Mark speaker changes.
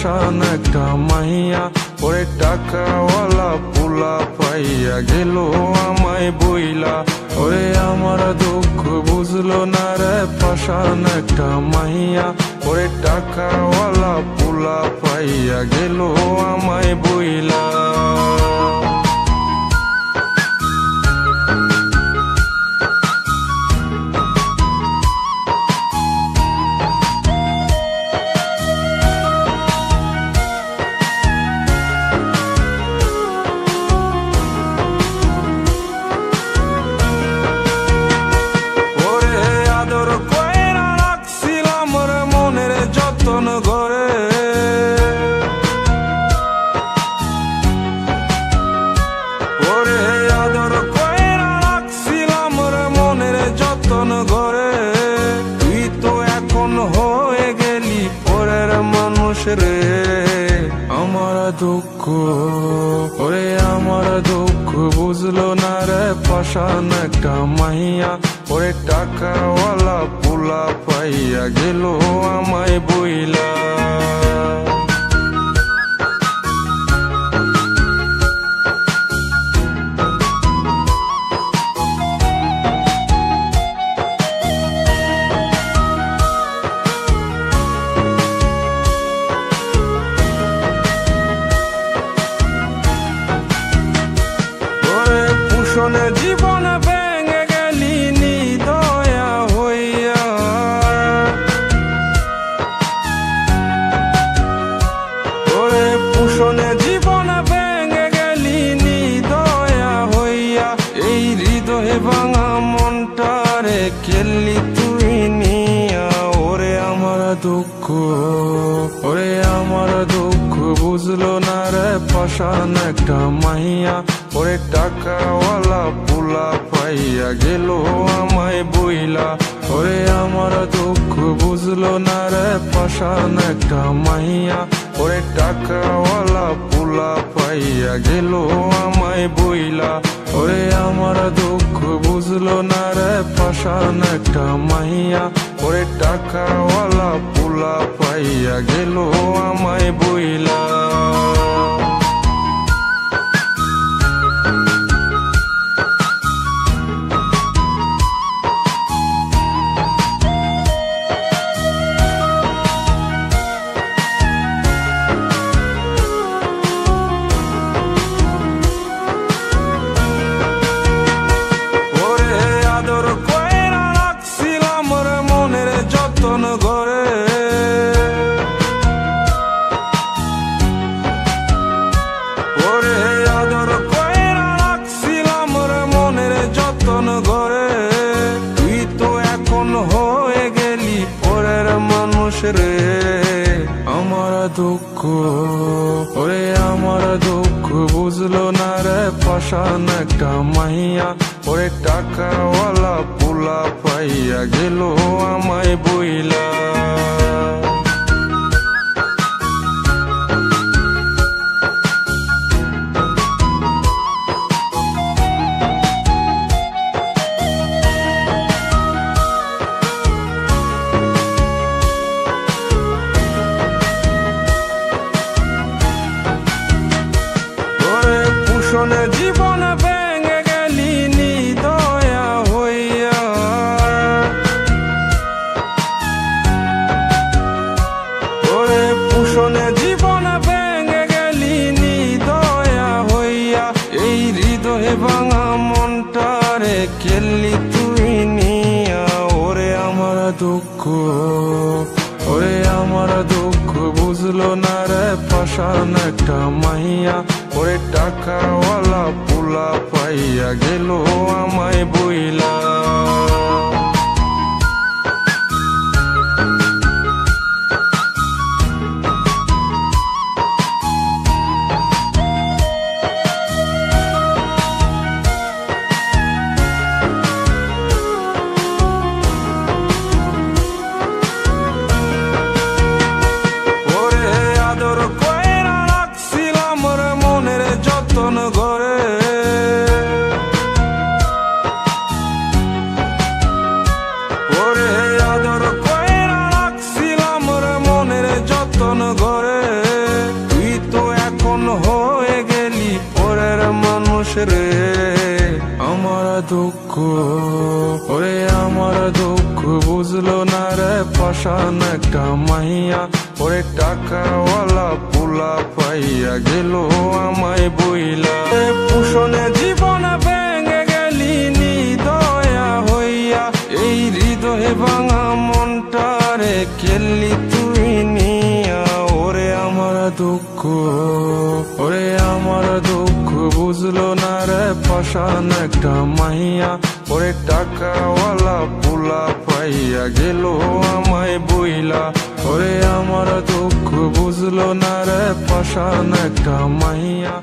Speaker 1: পাশান একটা মাইয়া, ওরে টাকাওয়ালা পোলা পাইয়া গেল আমায় বইলা। ওরে আমার দুঃখ বুঝলো না রে পাশান একটা মাইয়া, ওরে টাকাওয়ালা পোলা পাইয়া গেল আমায় বইলা। তুই তো এখন হয়ে গেলি পরের মানুষ রে, আমার দুঃখ ওরে আমার দুঃখ বুঝলো না রে পাশান একটা মাইয়া, ওরে টাকাওয়ালা পোলা পাইয়া গেল আমায় বইলা। জীবন ভেঙে গেলি নিদয়া হইয়া, ওরে পুষণে জীবন ভেঙে গেলি নিদয়া হইয়া। এই হৃদয়ে ভাঙা মনটারে খেললি তুই নিয়া, ওরে আমার দুঃখ ওরে আমার দুঃখ বুঝলো না রে পাশান একটা মাইয়া, ওরে টাকাওয়ালা পোলা পাইয়া গেল আমায় বইলা। ওরে আমার দুঃখ বুঝলো না রে পাশান একটা মাইয়া, ওরে টাকাওয়ালা পোলা পাইয়া গেল আমায় বইলা। ওরে আমার দুঃখ বুঝলো না রে পাশান একটা মাইয়া, ওরে টাকাওয়ালা পোলা পাইয়া গেল আমায় বইলা। তুই তো এখন হয়ে গেলি পরের মানুষ রে, আমার দুঃখ ওরে আমার দুঃখ বুঝলো না রে পাশান একটা মাইয়া, ওরে টাকাওয়ালা পোলা পাইয়া গেল আমায় বইলা। জীবন ভেঙে গেলি নিদয়া হইয়া, ওরে পুষণে জীবন ভেঙে গেলি নিদয়া হইয়া। এই হৃদয়ে ভাঙা মনটারে খেললি তুই নিয়া, ওরে আমার দুঃখ ওরে আমার দুঃখ বুঝলো না রে পাশান একটা মাইয়া, ওরে টাকাওয়ালা পোলা পাইয়া গেল আমায় বইলা। রে আমার দুঃখ, ওরে আমার দুঃখ বুঝলো না রে পাশান একটা মাইয়া, ওরে টাকাওয়ালা পোলা পাইয়া গেল আমায় বইলা। পুষণে জীবনে ভেঙে গেলি নি দয়া হইয়া, এই হৃদয়ে ভাঙা মনটারে খেললি তুই নিয়া। ওরে আমার দুঃখ, ওরে আমার দুঃখ বুঝলো না রে পাশান একটা মাইয়া, ওরে টাকাওয়ালা পোলা পাইয়া গেল আমায় বইলা। ওরে আমার দুঃখ বুঝলো না রে পাশান একটা মাইয়া।